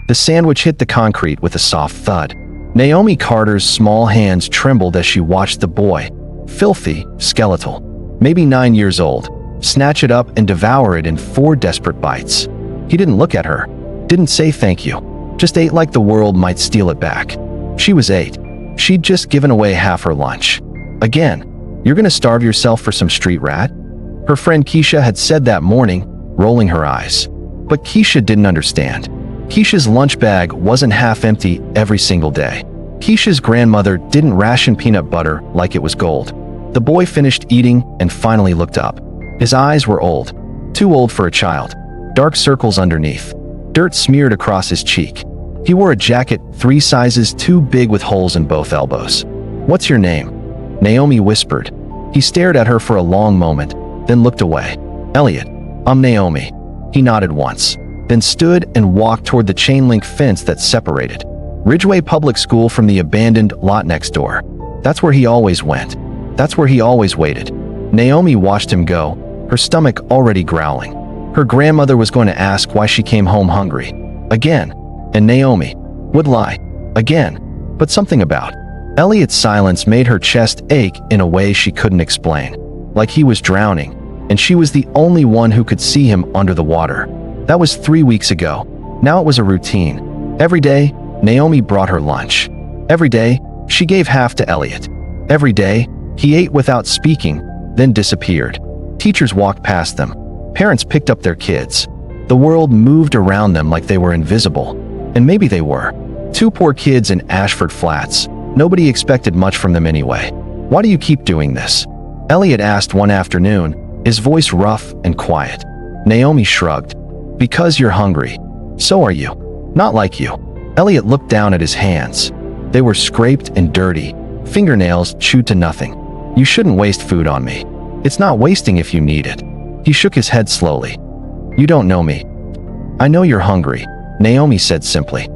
The sandwich hit the concrete with a soft thud. Naomi Carter's small hands trembled as she watched the boy, filthy, skeletal, maybe 9 years old, snatch it up and devour it in 4 desperate bites. He didn't look at her, didn't say thank you, just ate like the world might steal it back. She was 8. She'd just given away half her lunch. Again, you're gonna starve yourself for some street rat? Her friend Keisha had said that morning, rolling her eyes. But Keisha didn't understand. Keisha's lunch bag wasn't half empty every single day. Keisha's grandmother didn't ration peanut butter like it was gold. The boy finished eating and finally looked up. His eyes were old, too old for a child. Dark circles underneath, dirt smeared across his cheek. He wore a jacket 3 sizes too big with holes in both elbows. "What's your name?" Naomi whispered. He stared at her for a long moment, then looked away. "Elliot, I'm Naomi." He nodded once, then stood and walked toward the chain-link fence that separated Ridgeway Public School from the abandoned lot next door. That's where he always went. That's where he always waited. Naomi watched him go, her stomach already growling. Her grandmother was going to ask why she came home hungry. Again. And Naomi would lie. Again. But something about Elliot's silence made her chest ache in a way she couldn't explain. Like he was drowning, and she was the only one who could see him under the water. That was 3 weeks ago. Now it was a routine. Every day, Naomi brought her lunch. Every day, she gave half to Elliot. Every day, he ate without speaking, then disappeared. Teachers walked past them. Parents picked up their kids. The world moved around them like they were invisible. And maybe they were. 2 poor kids in Ashford Flats. Nobody expected much from them anyway. "Why do you keep doing this?" Elliot asked one afternoon, his voice rough and quiet. Naomi shrugged. "Because you're hungry. So are you. Not like you." Elliot looked down at his hands. They were scraped and dirty, fingernails chewed to nothing. "You shouldn't waste food on me. It's not wasting if you need it." He shook his head slowly. "You don't know me." "I know you're hungry," Naomi said simply.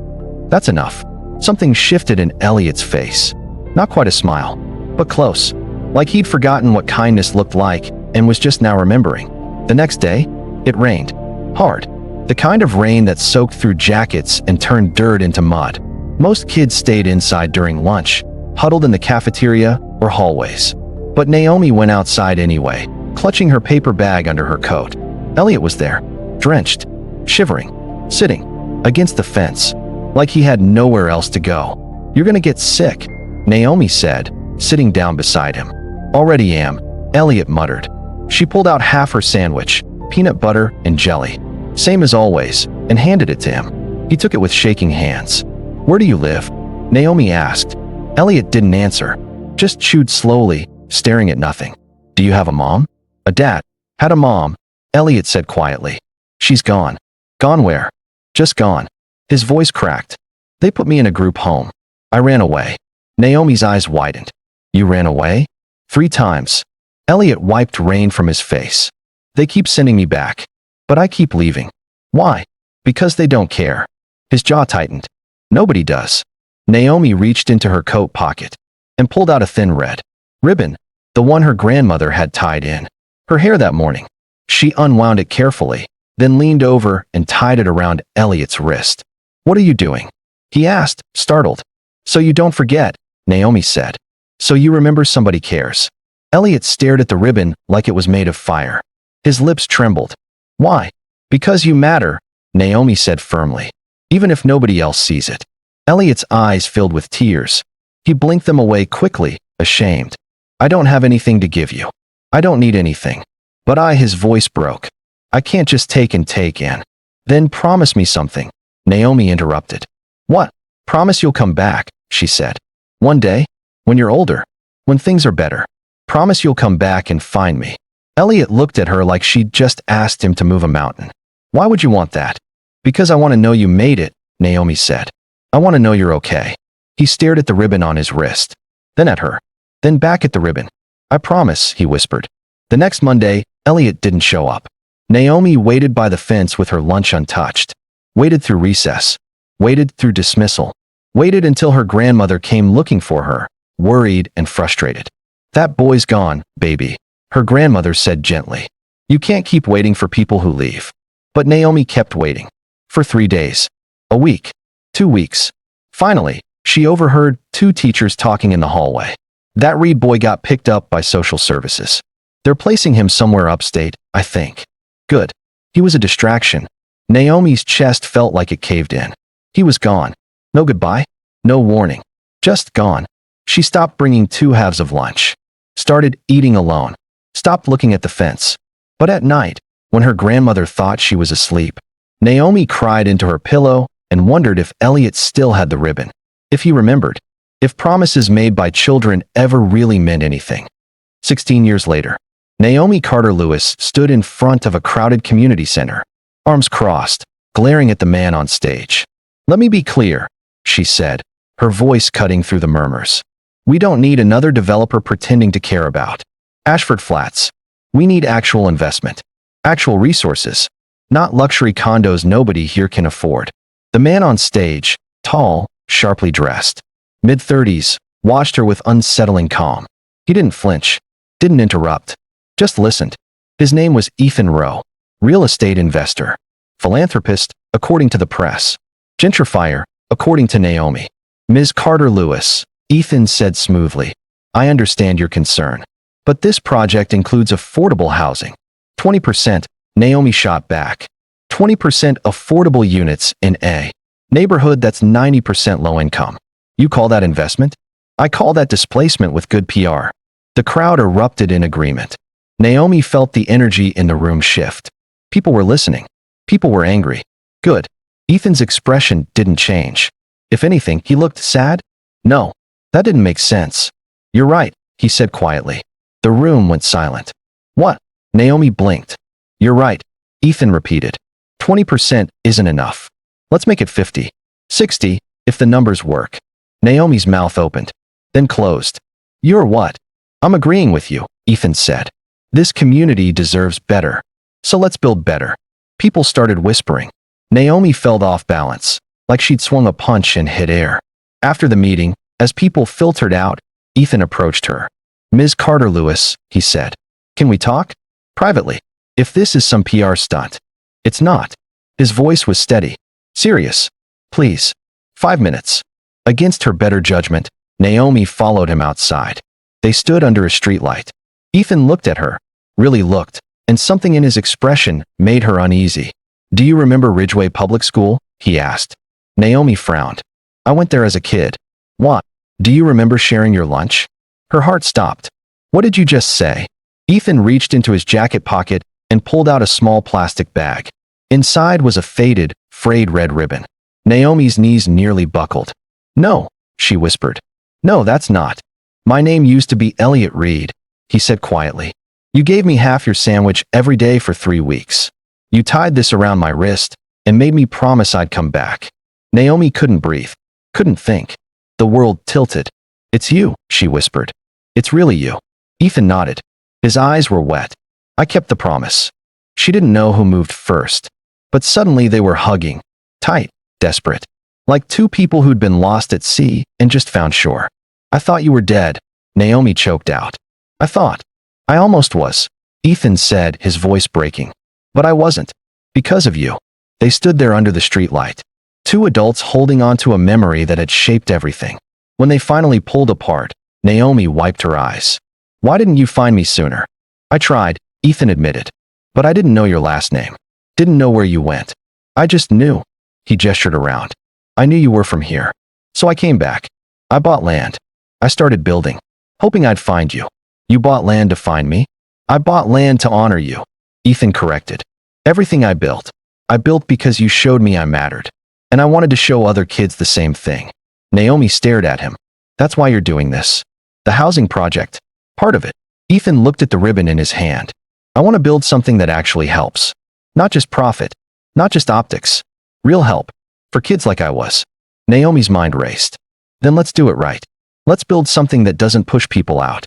"That's enough." Something shifted in Elliot's face. Not quite a smile, but close. Like he'd forgotten what kindness looked like and was just now remembering. The next day, it rained. Hard. The kind of rain that soaked through jackets and turned dirt into mud. Most kids stayed inside during lunch, huddled in the cafeteria or hallways. But Naomi went outside anyway, clutching her paper bag under her coat. Elliot was there, drenched, shivering, sitting against the fence, like he had nowhere else to go. "You're gonna get sick," Naomi said, sitting down beside him. "Already am," Elliot muttered. She pulled out half her sandwich, peanut butter and jelly, same as always, and handed it to him. He took it with shaking hands. "Where do you live?" Naomi asked. Elliot didn't answer, just chewed slowly, staring at nothing. "Do you have a mom?" "A dad. Had a mom," Elliot said quietly. "She's gone." "Gone where?" "Just gone." His voice cracked. "They put me in a group home. I ran away." Naomi's eyes widened. "You ran away?" "3 times." Elliot wiped rain from his face. "They keep sending me back. But I keep leaving." "Why?" "Because they don't care." His jaw tightened. "Nobody does." Naomi reached into her coat pocket and pulled out a thin red ribbon, the one her grandmother had tied in her hair that morning. She unwound it carefully, then leaned over and tied it around Elliot's wrist. "What are you doing?" he asked, startled. "So you don't forget," Naomi said. "So you remember somebody cares." Elliot stared at the ribbon like it was made of fire. His lips trembled. "Why?" "Because you matter," Naomi said firmly, "even if nobody else sees it." Elliot's eyes filled with tears. He blinked them away quickly, ashamed. "I don't have anything to give you. I don't need anything." "But his voice broke. "I can't just take and take in." "Then promise me something," Naomi interrupted. "What?" "Promise you'll come back," she said. "One day, when you're older, when things are better. Promise you'll come back and find me." Elliot looked at her like she'd just asked him to move a mountain. "Why would you want that?" "Because I want to know you made it," Naomi said. "I want to know you're okay." He stared at the ribbon on his wrist, then at her, then back at the ribbon. "I promise," he whispered. The next Monday, Elliot didn't show up. Naomi waited by the fence with her lunch untouched. Waited through recess. Waited through dismissal. Waited until her grandmother came looking for her, worried and frustrated. "That boy's gone, baby," her grandmother said gently. "You can't keep waiting for people who leave." But Naomi kept waiting. For 3 days. A week. 2 weeks. Finally, she overheard two teachers talking in the hallway. That Reed boy got picked up by social services. They're placing him somewhere upstate, I think. Good. He was a distraction. Naomi's chest felt like it caved in. He was gone. No goodbye. No warning. Just gone. She stopped bringing 2 halves of lunch. Started eating alone. Stopped looking at the fence. But at night, when her grandmother thought she was asleep, Naomi cried into her pillow and wondered if Elliot still had the ribbon. If he remembered. If promises made by children ever really meant anything. 16 years later, Naomi Carter Lewis stood in front of a crowded community center, arms crossed, glaring at the man on stage. "Let me be clear," she said, her voice cutting through the murmurs. "We don't need another developer pretending to care about Ashford Flats. We need actual investment, actual resources, not luxury condos nobody here can afford." The man on stage, tall, sharply dressed, mid-30s, watched her with unsettling calm. He didn't flinch, didn't interrupt, just listened. His name was Ethan Rowe, real estate investor, philanthropist, according to the press, gentrifier, according to Naomi. "Ms. Carter Lewis," Ethan said smoothly, "I understand your concern. But this project includes affordable housing. 20%, Naomi shot back. 20% affordable units in a neighborhood that's 90% low income. You call that investment? I call that displacement with good PR." The crowd erupted in agreement. Naomi felt the energy in the room shift. People were listening. People were angry. Good. Ethan's expression didn't change. If anything, he looked sad. "No, that didn't make sense." "You're right," he said quietly. The room went silent. "What?" Naomi blinked. "You're right," Ethan repeated. 20% isn't enough. Let's make it 50. 60, if the numbers work." Naomi's mouth opened, then closed. "You're what?" "I'm agreeing with you," Ethan said. "This community deserves better. So let's build better." People started whispering. Naomi felt off balance, like she'd swung a punch and hit air. After the meeting, as people filtered out, Ethan approached her. "Ms. Carter Lewis," he said. "Can we talk? Privately. If this is some PR stunt." "It's not." His voice was steady. "Serious. Please. 5 minutes." Against her better judgment, Naomi followed him outside. They stood under a streetlight. Ethan looked at her, really looked, and something in his expression made her uneasy. "Do you remember Ridgeway Public School?" he asked. Naomi frowned. "I went there as a kid." "What? Do you remember sharing your lunch?" Her heart stopped. "What did you just say?" Ethan reached into his jacket pocket and pulled out a small plastic bag. Inside was a faded, frayed red ribbon. Naomi's knees nearly buckled. "No," she whispered. "No, that's not. My name used to be Elliot Reed," he said quietly. "You gave me half your sandwich every day for 3 weeks. You tied this around my wrist and made me promise I'd come back." Naomi couldn't breathe, couldn't think. The world tilted. "It's you," she whispered. "It's really you." Ethan nodded. His eyes were wet. "I kept the promise." She didn't know who moved first, but suddenly they were hugging, tight, desperate, like two people who'd been lost at sea and just found shore. "I thought you were dead," Naomi choked out. I almost was," Ethan said, his voice breaking. "But I wasn't. Because of you." They stood there under the streetlight, two adults holding on to a memory that had shaped everything. When they finally pulled apart, Naomi wiped her eyes. "Why didn't you find me sooner?" "I tried," Ethan admitted. "But I didn't know your last name. Didn't know where you went. I just knew." He gestured around. "I knew you were from here. So I came back. I bought land. I started building, hoping I'd find you." "You bought land to find me?" "I bought land to honor you," Ethan corrected. "Everything I built because you showed me I mattered. And I wanted to show other kids the same thing." Naomi stared at him. "That's why you're doing this. The housing project. Part of it." Ethan looked at the ribbon in his hand. "I want to build something that actually helps. Not just profit. Not just optics. Real help. For kids like I was." Naomi's mind raced. "Then let's do it right. Let's build something that doesn't push people out.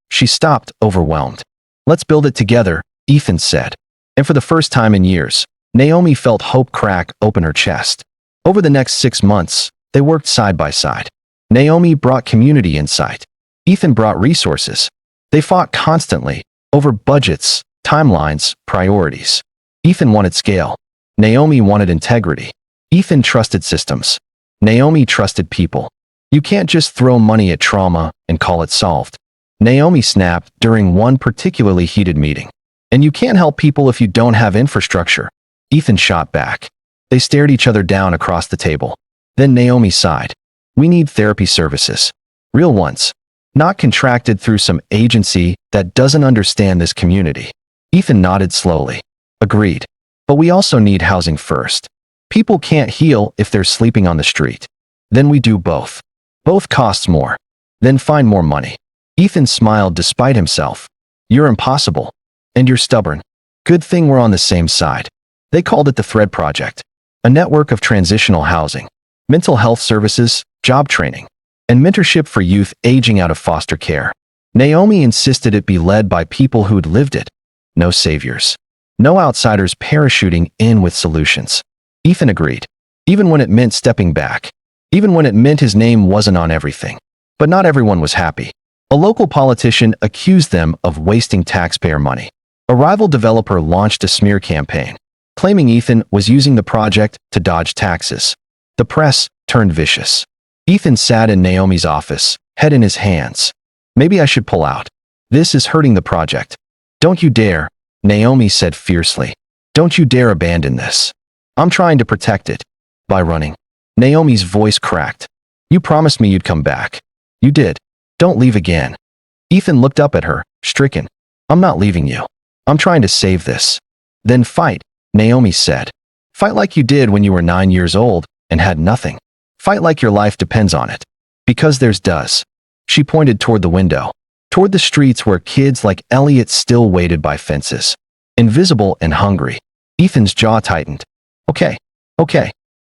She stopped, overwhelmed. "Let's build it together," Ethan said. And for the first time in years, Naomi felt hope crack open her chest. Over the next 6 months, they worked side by side. Naomi brought community insight. Ethan brought resources. They fought constantly, over budgets, timelines, priorities. Ethan wanted scale. Naomi wanted integrity. Ethan trusted systems. Naomi trusted people. You can't just throw money at trauma and call it solved. Naomi snapped during one particularly heated meeting. And you can't help people if you don't have infrastructure. Ethan shot back. They stared each other down across the table. Then Naomi sighed. We need therapy services. Real ones. Not contracted through some agency that doesn't understand this community. Ethan nodded slowly. Agreed. But we also need housing first. People can't heal if they're sleeping on the street. Then we do both. Both costs more. Then find more money. Ethan smiled despite himself. You're impossible. And you're stubborn. Good thing we're on the same side. They called it the Thread Project. A network of transitional housing, mental health services, job training, and mentorship for youth aging out of foster care. Naomi insisted it be led by people who'd lived it. No saviors. No outsiders parachuting in with solutions. Ethan agreed. Even when it meant stepping back. Even when it meant his name wasn't on everything. But not everyone was happy. A local politician accused them of wasting taxpayer money. A rival developer launched a smear campaign, claiming Ethan was using the project to dodge taxes. The press turned vicious. Ethan sat in Naomi's office, head in his hands. Maybe I should pull out. This is hurting the project. Don't you dare, Naomi said fiercely. Don't you dare abandon this. I'm trying to protect it. By running. Naomi's voice cracked. You promised me you'd come back. You did. Don't leave again. Ethan looked up at her, stricken. I'm not leaving you. I'm trying to save this. Then fight, Naomi said. Fight like you did when you were 9 years old and had nothing. Fight like your life depends on it. Because theirs does. She pointed toward the window. Toward the streets where kids like Elliot still waited by fences. Invisible and hungry. Ethan's jaw tightened. Okay.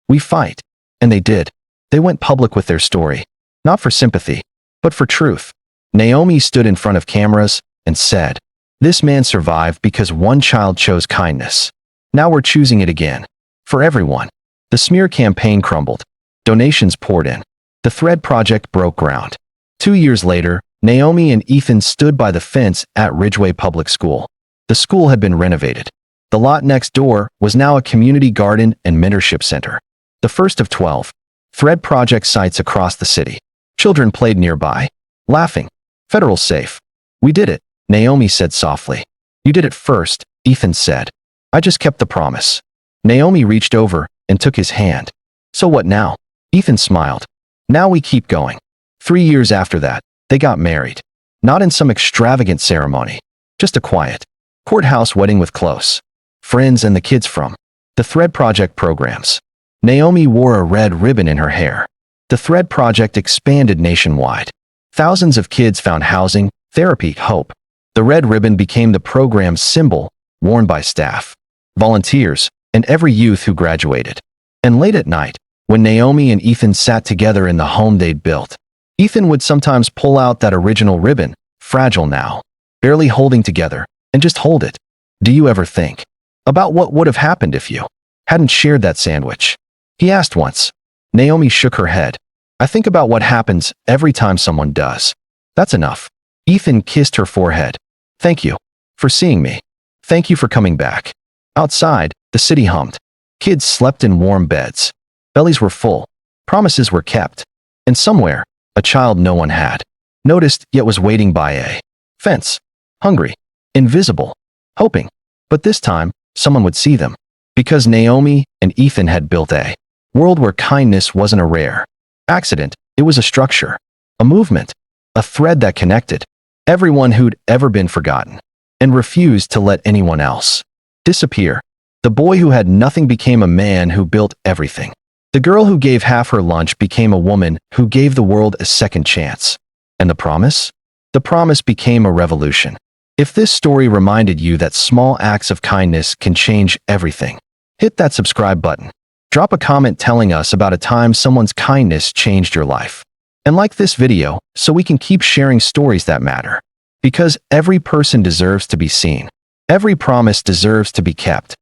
We fight. And they did. They went public with their story. Not for sympathy, but for truth. Naomi stood in front of cameras and said, this man survived because one child chose kindness. Now we're choosing it again. For everyone. The smear campaign crumbled. Donations poured in. The Thread Project broke ground. 2 years later, Naomi and Ethan stood by the fence at Ridgeway Public School. The school had been renovated. The lot next door was now a community garden and mentorship center. The first of 12 Thread Project sites across the city. Children played nearby, laughing. Federal safe. We did it, Naomi said softly. You did it first, Ethan said. I just kept the promise. Naomi reached over and took his hand. So what now? Ethan smiled. Now we keep going. 3 years after that, they got married. Not in some extravagant ceremony. Just a quiet courthouse wedding with close friends and the kids from the Thread Project programs. Naomi wore a red ribbon in her hair. The Thread Project expanded nationwide. Thousands of kids found housing, therapy, hope. The red ribbon became the program's symbol, worn by staff, volunteers, and every youth who graduated. And late at night, when Naomi and Ethan sat together in the home they'd built, Ethan would sometimes pull out that original ribbon, fragile now, barely holding together, and just hold it. Do you ever think about what would have happened if you hadn't shared that sandwich? He asked once. Naomi shook her head. I think about what happens every time someone does. That's enough. Ethan kissed her forehead. Thank you for seeing me. Thank you for coming back. Outside, the city hummed. Kids slept in warm beds. Bellies were full. Promises were kept. And somewhere, a child no one had noticed yet was waiting by a fence. Hungry. Invisible. Hoping. But this time, someone would see them. Because Naomi and Ethan had built a world where kindness wasn't a rare accident, it was a structure, a movement, a thread that connected everyone who'd ever been forgotten and refused to let anyone else disappear. The boy who had nothing became a man who built everything. The girl who gave half her lunch became a woman who gave the world a second chance. And the promise? The promise became a revolution. If this story reminded you that small acts of kindness can change everything, hit that subscribe button. Drop a comment telling us about a time someone's kindness changed your life. And like this video so we can keep sharing stories that matter. Because every person deserves to be seen. Every promise deserves to be kept.